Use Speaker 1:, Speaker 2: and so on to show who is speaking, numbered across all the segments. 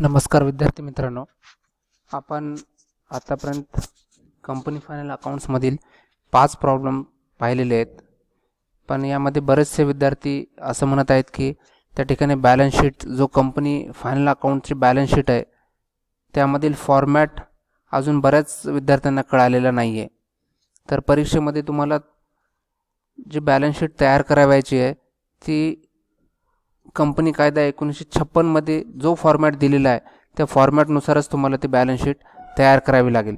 Speaker 1: नमस्कार विद्यार्थी मित्रांनो, आपण आतापर्यंत कंपनी फायनल अकाउंट्समधील 5 प्रॉब्लेम पाहिलेले आहेत. पण यामध्ये बरेचसे विद्यार्थी असं म्हणत आहेत की त्या ठिकाणी बॅलन्स शीट, जो कंपनी फायनल अकाउंटची बॅलन्स शीट आहे, त्यामधील फॉर्मॅट अजून बऱ्याच विद्यार्थ्यांना कळालेला नाही आहे. तर परीक्षेमध्ये तुम्हाला जी बॅलन्स शीट तयार करावयाची आहे ती कंपनी कायदा 1956 मध्ये जो फॉर्मॅट दिलेला आहे त्या फॉर्मॅटनुसारच तुम्हाला ती बॅलन्स शीट तयार करावी लागेल.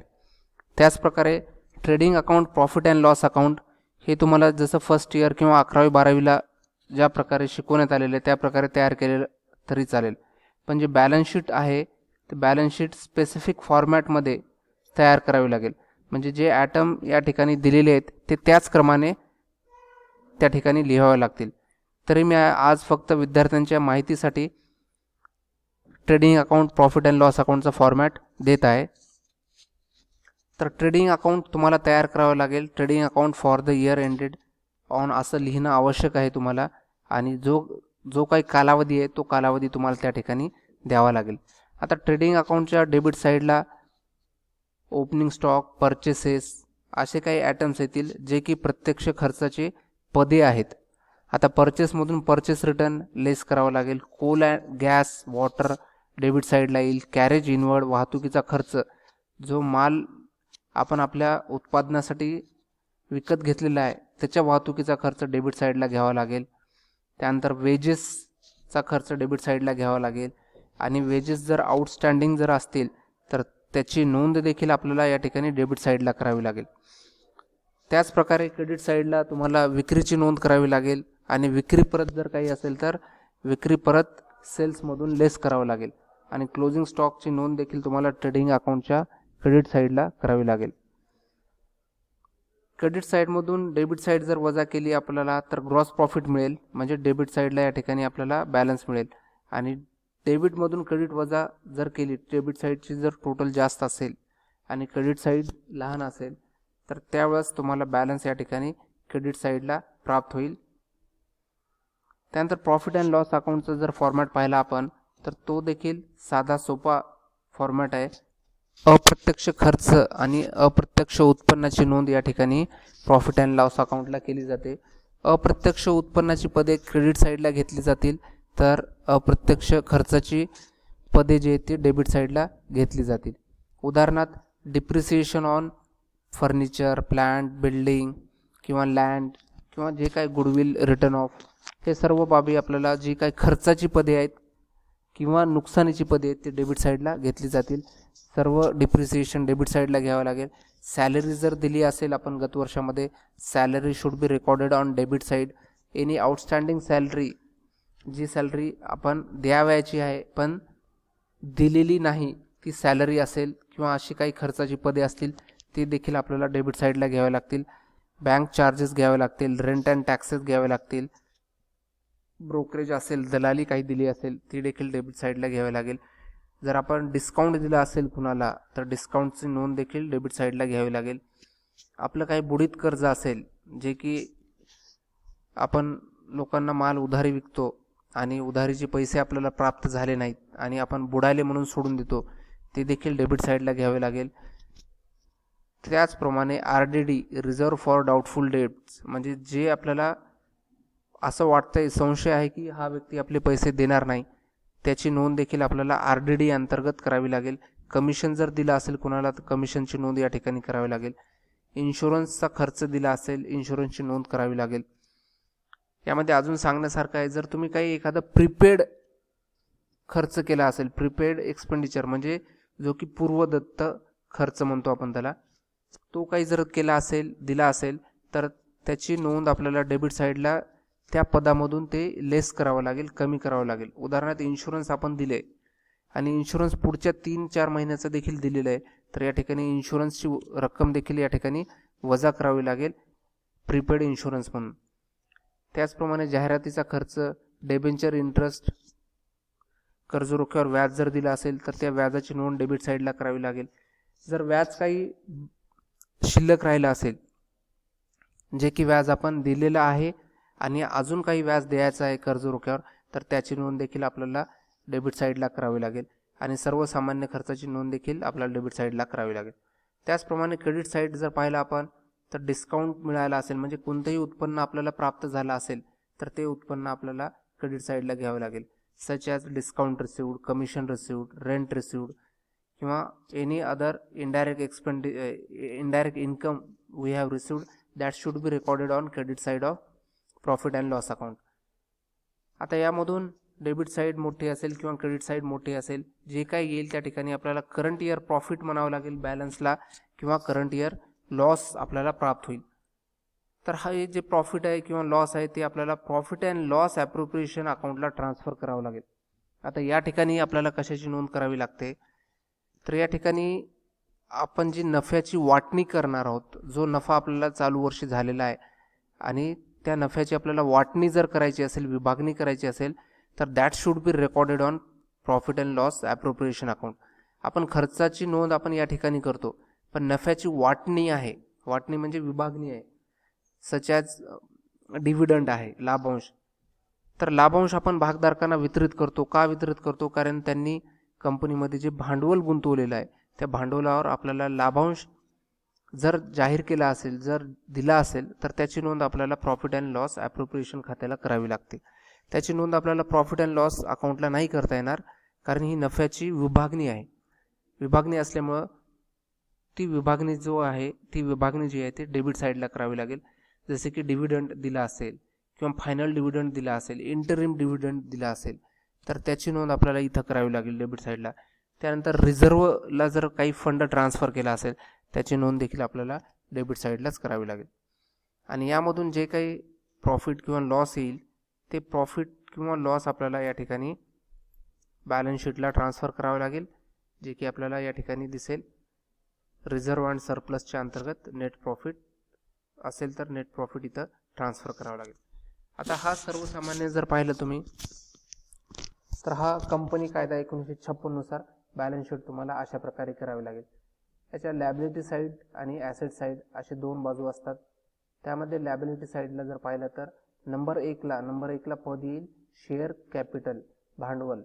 Speaker 1: त्याचप्रकारे trading account, profit and loss account हे तुम्हाला जसं फर्स्ट इयर किंवा 11वी-12वीला ज्या प्रकारे शिकवण्यात आलेले त्या प्रकारे तयार केलेलं तरी चालेल. पण जे बॅलन्स शीट आहे ते बॅलन्स शीट स्पेसिफिक फॉर्मॅटमध्ये तयार करावी लागेल. म्हणजे जे ॲटम या ठिकाणी दिलेले आहेत ते त्याच क्रमाने त्या ठिकाणी लिहावे लागतील. तरी मी आज फक्त विद्यार्थ्यांच्या माहितीसाठी trading account, profit and loss अकाउंटचा फॉर्मॅट देत आहे. तर ट्रेडिंग अकाउंट तुम्हाला तयार करावं लागेल. Trading account for the year ended on असं लिहिणं आवश्यक आहे तुम्हाला. आणि जो काही कालावधी आहे तो कालावधी तुम्हाला त्या ठिकाणी द्यावा लागेल. आता ट्रेडिंग अकाउंटच्या डेबिट साईडला ओपनिंग स्टॉक, परचेसेस असे काही ॲटम्स येतील जे की प्रत्यक्ष खर्चाचे पदे आहेत. आता परचेसमधून परचेस रिटर्न लेस करावं लागेल. Coal and gas, water debit साईडला येईल. कॅरेज इनवर्ड, वाहतुकीचा खर्च, जो माल आपण आपल्या उत्पादनासाठी विकत घेतलेला आहे त्याच्या वाहतुकीचा खर्च डेबिट साईडला घ्यावा लागेल. त्यानंतर वेजेसचा खर्च डेबिट साईडला घ्यावा लागेल. आणि वेजेस जर आउटस्टँडिंग जर असतील तर त्याची नोंद देखील आपल्याला या ठिकाणी डेबिट साईडला करावी लागेल. त्याचप्रकारे क्रेडिट साईडला तुम्हाला विक्रीची नोंद करावी लागेल. आणि विक्री परत जर काही असेल तर विक्री परत सेल्समधून लेस करावं लागेल. आणि क्लोजिंग स्टॉकची नोंद देखील तुम्हाला ट्रेडिंग अकाउंटच्या क्रेडिट साईडला करावी लागेल. क्रेडिट साईडमधून डेबिट साईड जर वजा केली आपल्याला तर ग्रॉस प्रॉफिट मिळेल. म्हणजे डेबिट साईडला या ठिकाणी आपल्याला बॅलन्स मिळेल. आणि डेबिटमधून क्रेडिट वजा जर केली, डेबिट साईडची जर टोटल जास्त असेल आणि क्रेडिट साईड लहान असेल तर त्यावेळेस तुम्हाला बॅलन्स या ठिकाणी क्रेडिट साईडला प्राप्त होईल. त्यानंतर प्रॉफिट अँड लॉस अकाउंटचा जर फॉर्मॅट पाहिला आपण तर तो देखील साधा सोपा फॉर्मॅट आहे. अप्रत्यक्ष खर्च आणि अप्रत्यक्ष उत्पन्नाची नोंद या ठिकाणी प्रॉफिट अँड लॉस अकाउंटला केली जाते. अप्रत्यक्ष उत्पन्नाची पदे क्रेडिट साईडला घेतली जातील तर अप्रत्यक्ष खर्चाची पदे जे आहेत ती डेबिट साईडला घेतली जातील. उदाहरणार्थ depreciation on furniture, plant, building किंवा लँड किंवा जे काही गुडविल रिटर्न ऑफ, हे सर्व बाबी आपल्याला जी काही खर्चाची पदे आहेत किंवा नुकसानीची पदे आहेत ती डेबिट साईडला घेतली जातील. सर्व डिप्रिसिएशन डेबिट साईडला घ्यावं लागेल. सॅलरी जर दिली असेल आपण गत वर्षामध्ये, salary should be recorded on debit side. Any outstanding salary, जी सॅलरी आपण द्यावयाची आहे पण दिलेली नाही ती सॅलरी असेल किंवा अशी काही खर्चाची पदे असतील ती देखील आपल्याला डेबिट साईडला घ्यावे लागतील. बँक चार्जेस घ्यावे लागतील. रेंट अँड टॅक्सेस घ्यावे लागतील. ब्रोकरेज असेल, दलाली काही दिली असेल ती देखील डेबिट साईडला घ्यावी लागेल. जर आपण डिस्काउंट दिला असेल कुणाला तर डिस्काउंटची नोंद देखील डेबिट साईडला घ्यावी लागेल. आपलं काही बुडीत कर्ज असेल जे की आपण लोकांना माल उधारी विकतो आणि उधारीचे पैसे आपल्याला प्राप्त झाले नाहीत आणि आपण बुडाले म्हणून सोडून देतो, ते देखील डेबिट साईडला घ्यावे लागेल. त्याचप्रमाणे RDD, reserve for doubtful debts, म्हणजे जे आपल्याला असं वाटतंय, संशय आहे की हा व्यक्ती आपले पैसे देणार नाही, त्याची नोंद देखील आपल्याला RDD अंतर्गत करावी लागेल. कमिशन जर दिला असेल कुणाला तर कमिशनची नोंद या ठिकाणी करावी लागेल. इन्शुरन्सचा खर्च दिला असेल, इन्शुरन्सची नोंद करावी लागेल. यामध्ये अजून सांगण्यासारखं आहे, जर तुम्ही काही एखादा प्रीपेड खर्च केला असेल, प्रीपेड एक्सपेंडिचर म्हणजे जो की पूर्वदत्त खर्च म्हणतो आपण त्याला, तो काही जर केला असेल, दिला असेल तर त्याची नोंद आपल्याला डेबिट साईडला त्या पदामधून ते लेस करावं लागेल, कमी करावं लागेल. उदाहरणार्थ इन्शुरन्स आपण दिले आणि इन्शुरन्स पुढच्या 3-4 महिन्याचं देखील दिलेलं आहे तर या ठिकाणी इन्शुरन्सची रक्कम देखील या ठिकाणी वजा करावी लागेल प्रीपेड इन्शुरन्स म्हणून. त्याचप्रमाणे जाहिरातीचा खर्च, डेबेंचर इंटरेस्ट, कर्ज रोख्यावर व्याज जर दिला असेल तर त्या व्याजाची नोंद डेबिट साईडला करावी लागेल. जर व्याज काही शिल्लक राहिलं असेल, जे की व्याज आपण दिलेलं आहे आणि अजून काही व्याज द्यायचं आहे कर्ज रोख्यावर, तर त्याची नोंद देखील आपल्याला डेबिट साईडला करावी लागेल. आणि सर्वसामान्य खर्चाची नोंद देखील आपल्याला डेबिट साईडला करावी लागेल. त्याचप्रमाणे क्रेडिट साईड जर पाहिलं आपण तर डिस्काउंट मिळाला असेल म्हणजे कोणतंही उत्पन्न आपल्याला प्राप्त झालं असेल तर ते उत्पन्न आपल्याला क्रेडिट साईडला घ्यावं लागेल. Such as discount received, commission received, rent received किंवा any other indirect income we have received that should be recorded on credit side of profit and loss account. आता यामधून डेबिट साईड मोठी असेल किंवा क्रेडिट साईड मोठी असेल, जे काही येईल त्या ठिकाणी आपल्याला करंट इयर प्रॉफिट म्हणावं लागेल बॅलन्सला किंवा करंट इयर लॉस आपल्याला प्राप्त होईल. तर हा जे प्रॉफिट आहे किंवा लॉस आहे ते आपल्याला प्रॉफिट अँड लॉस ॲप्रोप्रिएशन अकाउंटला ट्रान्सफर करावं लागेल. आता या ठिकाणी आपल्याला कशाची नोंद करावी लागते, तर या ठिकाणी आपण जी नफ्याची वाटणी करणार आहोत, जो नफा आपल्याला चालू वर्षी झालेला आहे आणि त्या नफ्याची आपल्याला वाटणी जर करायची असेल, विभागणी करायची असेल, तर that should be recorded on profit and loss appropriation account. आपण खर्चाची नोंद आपण या ठिकाणी करतो, पण नफ्याची वाटणी आहे, वाटणी म्हणजे विभागणी आहे, सच ॲज डिव्हिडंड आहे, लाभांश. तर लाभांश आपण भागधारकांना वितरित करतो. का वितरित करतो? कारण त्यांनी कंपनीमध्ये जे भांडवल गुंतवलेलं आहे त्या भांडवलावर आपल्याला लाभांश जर जाहीर केला असेल, जर दिला असेल, तर त्याची नोंद आपल्याला प्रॉफिट अँड लॉस ॲप्रोप्रिएशन खात्याला करावी लागते. त्याची नोंद आपल्याला प्रॉफिट अँड लॉस अकाउंटला नाही करता येणार, कारण ही नफ्याची विभागणी आहे. विभागणी असल्यामुळं ती विभागणी जी आहे ती डेबिट साईडला करावी लागेल. जसे की डिव्हिडंड दिला असेल किंवा फायनल डिव्हिडंड दिला असेल, इंटरिम डिव्हिडंड दिला असेल, तर त्याची नोंद आपल्याला इथं करावी लागेल डेबिट साईडला. त्यानंतर रिझर्वला जर काही फंड ट्रान्सफर केला असेल त्याची नोंद देखील आपल्याला डेबिट साईडलाच करावी लागेल. आणि यामधून जे काही प्रॉफिट किंवा लॉस येईल ते प्रॉफिट किंवा लॉस आपल्याला या ठिकाणी बॅलन्स शीटला ट्रान्सफर करावं लागेल, जे की आपल्याला या ठिकाणी दिसेल रिझर्व अँड सरप्लसच्या अंतर्गत नेट प्रॉफिट असेल तर नेट प्रॉफिट इथं ट्रान्सफर करावं लागेल. आता हा सर्वसामान्य जर पाहिलं तुम्ही तर हा कंपनी कायदा 1956 नुसार बॅलन्स शीट तुम्हाला अशा प्रकारे करावी लागेल. याच्या लॅबिलिटी साईड आणि ॲसेट साईड असे दोन बाजू असतात. त्यामध्ये लॅबिलिटी साईडला जर पाहिलं तर नंबर एकला पद येईल शेअर कॅपिटल, भांडवल.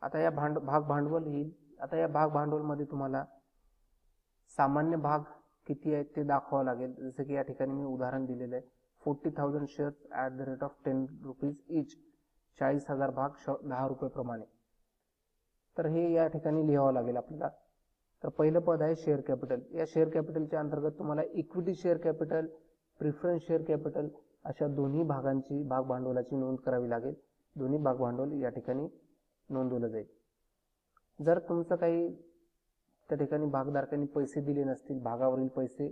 Speaker 1: आता या भाग भांडवल येईल. आता या भाग भांडवलमध्ये तुम्हाला सामान्य भाग किती आहेत ते दाखवावं लागेल. जसं की या ठिकाणी मी उदाहरण दिलेलं आहे 40,000 shares at the rate of 10 rupees each, 40,000 भाग 10 रुपये प्रमाणे. तर हे या ठिकाणी लिहावं लागेल आपल्याला. तर पहिलं पद आहे शेअर कॅपिटल. या शेअर कॅपिटलच्या अंतर्गत तुम्हाला equity share capital, preference share capital अशा दोन्ही भागांची भाग भांडवलाची नोंद करावी लागेल. दोन्ही भाग भांडवल या ठिकाणी नोंदवलं जाईल. जर तुमचं काही त्या ठिकाणी भागधारकांनी पैसे दिले नसतील, भागावरील पैसे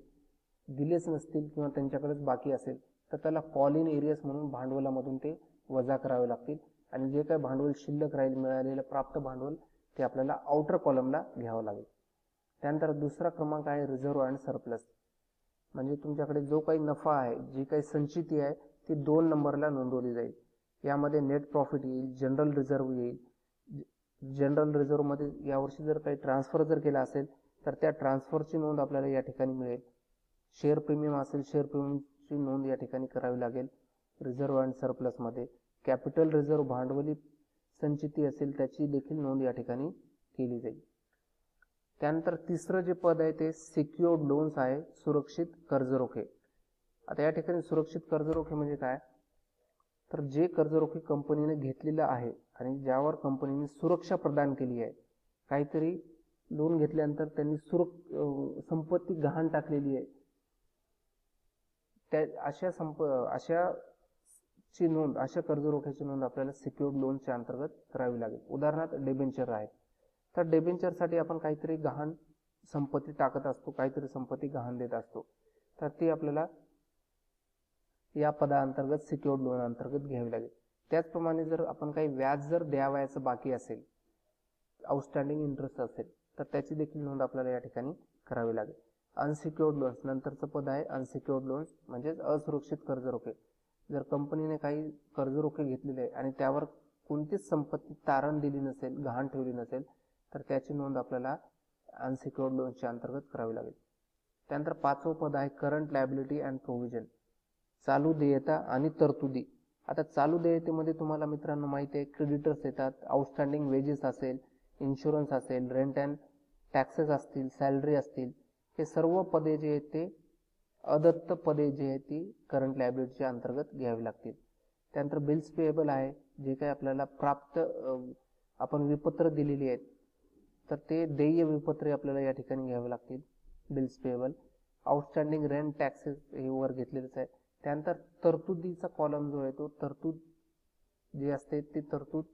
Speaker 1: दिलेच नसतील किंवा त्यांच्याकडेच बाकी असेल, तर त्याला कॉल इन एरियस म्हणून भांडवलामधून ते वजा करावे लागतील आणि जे काही भांडवल शिल्लक राहील, मिळालेलं प्राप्त भांडवल, ते आपल्याला आउटर कॉलमला घ्यावं लागेल. त्यानंतर दुसरा क्रमांक आहे रिझर्व अँड सरप्लस. म्हणजे तुमच्याकडे जो काही नफा आहे, जी काही संचिती आहे ती 2 नंबरला नोंदवली जाईल. यामध्ये नेट प्रॉफिट येईल, जनरल रिझर्व येईल. जनरल रिझर्वमध्ये यावर्षी जर काही ट्रान्सफर जर केला असेल तर त्या ट्रान्सफरची नोंद आपल्याला या ठिकाणी मिळेल. शेअर प्रीमियम असेल, शेअर प्रीमियमची नोंद या ठिकाणी करावी लागेल रिझर्व अँड सरप्लसमध्ये. कॅपिटल रिझर्व, भांडवली संचिती असेल त्याची देखील नोंद या ठिकाणी केली जाईल. त्यानंतर तिसरं जे पद आहे ते सिक्युअर्ड लोन्स आहे, सुरक्षित कर्जरोखे. आता या ठिकाणी सुरक्षित कर्जरोखे म्हणजे काय, तर जे कर्जरोखे कंपनीने घेतलेलं आहे आणि ज्यावर कंपनीने सुरक्षा प्रदान केली आहे, काहीतरी लोन घेतल्यानंतर त्यांनी संपत्ती गहाण टाकलेली आहे, त्या अशा कर्जरोख्याची नोंद आपल्याला सिक्युअर्ड लोनच्या अंतर्गत करावी लागेल. उदाहरणार्थ डिबेंचर आहे, तर डिबेंचरसाठी आपण काहीतरी गहाण संपत्ती टाकत असतो, काहीतरी संपत्ती गहाण देत असतो, तर ती आपल्याला या पदाअंतर्गत सिक्युअर्ड लोन अंतर्गत घ्यावी लागेल. त्याचप्रमाणे जर आपण काही व्याज जर द्यावयाचं बाकी असेल, आउटस्टँडिंग इंटरेस्ट असेल, तर त्याची देखील नोंद आपल्याला या ठिकाणी करावी लागेल. अनसिक्युअर्ड लोन्स नंतरचं पद आहे अनसिक्युअर्ड लोन्स म्हणजेच असुरक्षित कर्जरोखे. जर कंपनीने काही कर्जरोखे घेतलेले आहे आणि त्यावर कोणतीच संपत्ती तारण दिली नसेल, गहाण ठेवली नसेल, तर त्याची नोंद आपल्याला अनसिक्युअर्ड लोन्सच्या अंतर्गत करावी लागेल. त्यानंतर 5वं पद आहे करंट लायबिलिटी अँड प्रोव्हिजन, चालू देयता आणि तरतुदी. आता चालू देयतेमध्ये तुम्हाला मित्रांनो माहिती आहे क्रेडिटर्स येतात, आउटस्टँडिंग वेजेस असेल, इन्शुरन्स असेल, रेंट अँड टॅक्सेस असतील, सॅलरी असतील, हे सर्व पदे जे आहेत ते अदत्त पदे जी आहेत ती करंट लायबिलिटीच्या अंतर्गत घ्यावी लागतील. त्यानंतर बिल्स पेएबल आहे, जे काही आपल्याला प्राप्त आपण विपत्र दिलेली आहेत तर ते देय विपत्रे आपल्याला या ठिकाणी घ्यावे लागतील, bills payable. Outstanding rent taxes हे वर घेतलेलंच आहे. त्यानंतर तरतुदीचा कॉलम जो आहे तो तरतूद जे असते ती तरतूद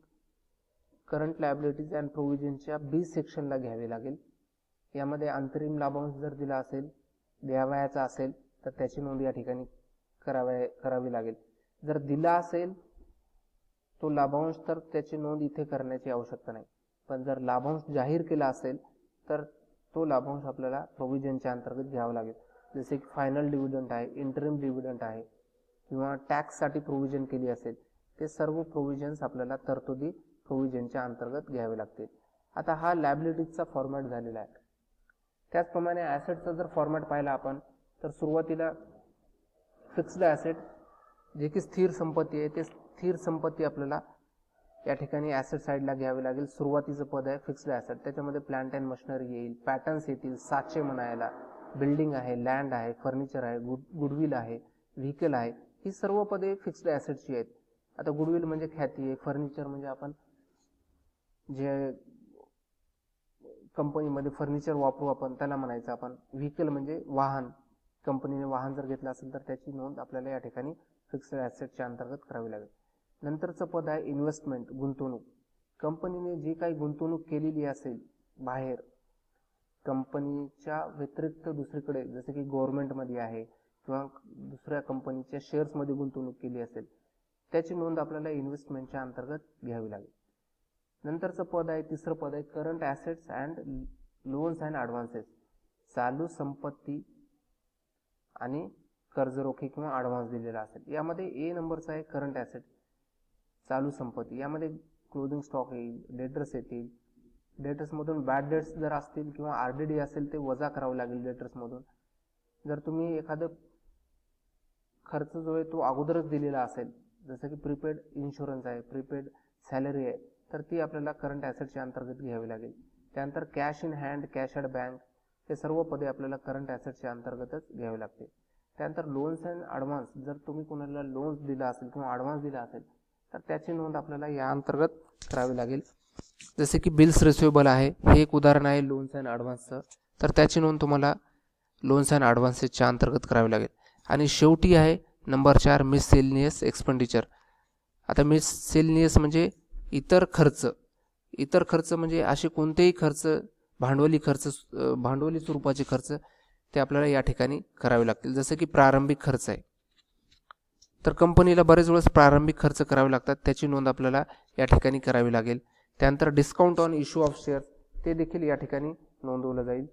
Speaker 1: करंट लायबिलिटीज अँड प्रोव्हिजनच्या बी सेक्शनला घ्यावी लागेल. यामध्ये अंतरिम लाभांश जर दिला असेल, द्यावयाचा असेल तर त्याची नोंद या ठिकाणी करावी लागेल. जर दिला असेल तो लाभांश तर त्याची नोंद इथे करण्याची आवश्यकता नाही, पण जर लाभांश जाहीर केला असेल तर तो लाभांश आपल्याला प्रोव्हिजनच्या अंतर्गत घ्यावा लागेल. जसे की फायनल डिव्हिडंड आहे, इंटरिम डिव्हिडंड आहे किंवा टॅक्ससाठी प्रोव्हिजन केली असेल, ते सर्व प्रोव्हिजन्स आपल्याला तरतुदी प्रोव्हिजनच्या अंतर्गत घ्यावे लागतील. आता हा लायबिलिटीजचा फॉर्मॅट झालेला आहे. त्याचप्रमाणे ॲसेटचा जर फॉर्मॅट पाहिला आपण तर सुरुवातीला फिक्स्ड ॲसेट जे की स्थिर संपत्ती आहे, ते स्थिर संपत्ती आपल्याला या ठिकाणी ॲसेट साईडला घ्यावी लागेल. सुरुवातीचं पद आहे फिक्स्ड ॲसेट, त्याच्यामध्ये प्लांट अँड मशिनरी येईल, पॅटर्न्स येतील, साचे म्हणायला, बिल्डिंग आहे, लँड आहे, फर्निचर आहे, गुडविल आहे, व्हेकल आहे, ही सर्व पदे फिक्स्ड ॲसेटची आहेत. आता गुडविल म्हणजे ख्याती आहे, फर्निचर म्हणजे आपण जे कंपनीमध्ये फर्निचर वापरू आपण त्याला म्हणायचं आपण, व्हेकल म्हणजे वाहन, कंपनीने वाहन जर घेतलं असेल तर त्याची नोंद आपल्याला या ठिकाणी फिक्स्ड ॲसेटच्या अंतर्गत करावी लागेल. नंतरचं पद आहे इन्व्हेस्टमेंट, गुंतवणूक. कंपनीने जी काही गुंतवणूक केलेली असेल बाहेर कंपनीच्या व्यतिरिक्त दुसरीकडे, जसे की गव्हर्नमेंटमध्ये आहे किंवा दुसऱ्या कंपनीच्या शेअर्समध्ये गुंतवणूक केली असेल, त्याची नोंद आपल्याला इन्व्हेस्टमेंटच्या अंतर्गत घ्यावी लागेल. नंतरचं पद आहे, तिसरं पद आहे current assets and loans and advances. चालू संपत्ती आणि कर्जरोखे किंवा ॲडव्हान्स दिलेला असेल. यामध्ये ए नंबरचा आहे करंट ॲसेट, चालू संपत्ती. यामध्ये क्लोजिंग स्टॉक येईल, डेटर्स येतील, डेटर्समधून बॅड डेट्स जर असतील किंवा आरडीडी असेल ते वजा करावं लागेल डेटर्समधून. जर तुम्ही एखादं खर्च जो आहे तो अगोदरच दिलेला असेल, जसं की प्रीपेड इन्शुरन्स आहे, प्रीपेड सॅलरी आहे, तर ती आपल्याला करंट ॲसेटच्या अंतर्गत घ्यावी लागेल. त्यानंतर cash in hand, cash at bank, हे सर्व पदे आपल्याला करंट ॲसेटच्या अंतर्गतच घ्यावी लागते. त्यानंतर लोन्स अँड ॲडव्हान्स, जर तुम्ही कोणाला लोन्स दिला असेल किंवा ॲडव्हान्स दिला असेल तर त्याची नोंद आपल्याला या अंतर्गत करावी लागेल. जसे की बिल्स रिसिवेबल आहे, हे एक उदाहरण आहे लोन्स अँड ॲडव्हान्सचं, तर त्याची नोंद तुम्हाला लोन्स अँड ॲडव्हान्सेसच्या अंतर्गत करावी लागेल. आणि शेवटी आहे नंबर 4 मिससेलेनियस एक्सपेंडिचर. आता मिससेलेनियस म्हणजे इतर खर्च. इतर खर्च म्हणजे असे कोणतेही खर्च, भांडवली स्वरूपाचे खर्च ते आपल्याला या ठिकाणी करावे लागतील. जसं की प्रारंभिक खर्च आहे, तर कंपनीला बरेच वेळेस प्रारंभिक खर्च करावे लागतात, त्याची नोंद आपल्याला या ठिकाणी करावी लागेल. त्यानंतर discount on issue of share, ते देखील या ठिकाणी नोंदवलं जाईल.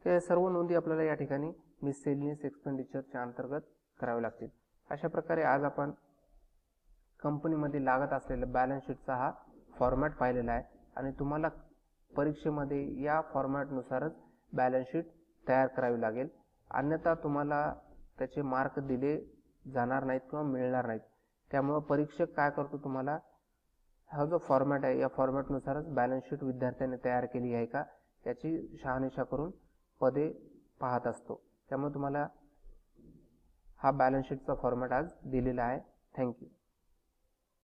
Speaker 1: ते सर्व नोंदी आपल्याला या ठिकाणी मिससेलिनियस एक्सपेंडिचरच्या अंतर्गत करावे लागतील. अशा प्रकारे आज आपण कंपनीमध्ये लागत असलेल्या बॅलन्स शीटचा हा फॉर्मॅट पाहिलेला आहे आणि तुम्हाला परीक्षेमध्ये या फॉर्मॅटनुसारच बॅलन्स शीट तयार करावी लागेल, अन्यथा तुम्हाला त्याचे मार्क दिले जाणार नाहीत किंवा मिळणार नाहीत. त्यामुळं परीक्षक काय करतो, तुम्हाला हा जो फॉर्मॅट आहे या फॉर्मॅटनुसारच बॅलन्स शीट विद्यार्थ्यांनी तयार केली आहे का याची शहानिशा करून पदे पाहत असतो. त्यामुळे तुम्हाला हा बॅलन्स शीटचा फॉर्मॅट आज दिलेला आहे. थँक्यू.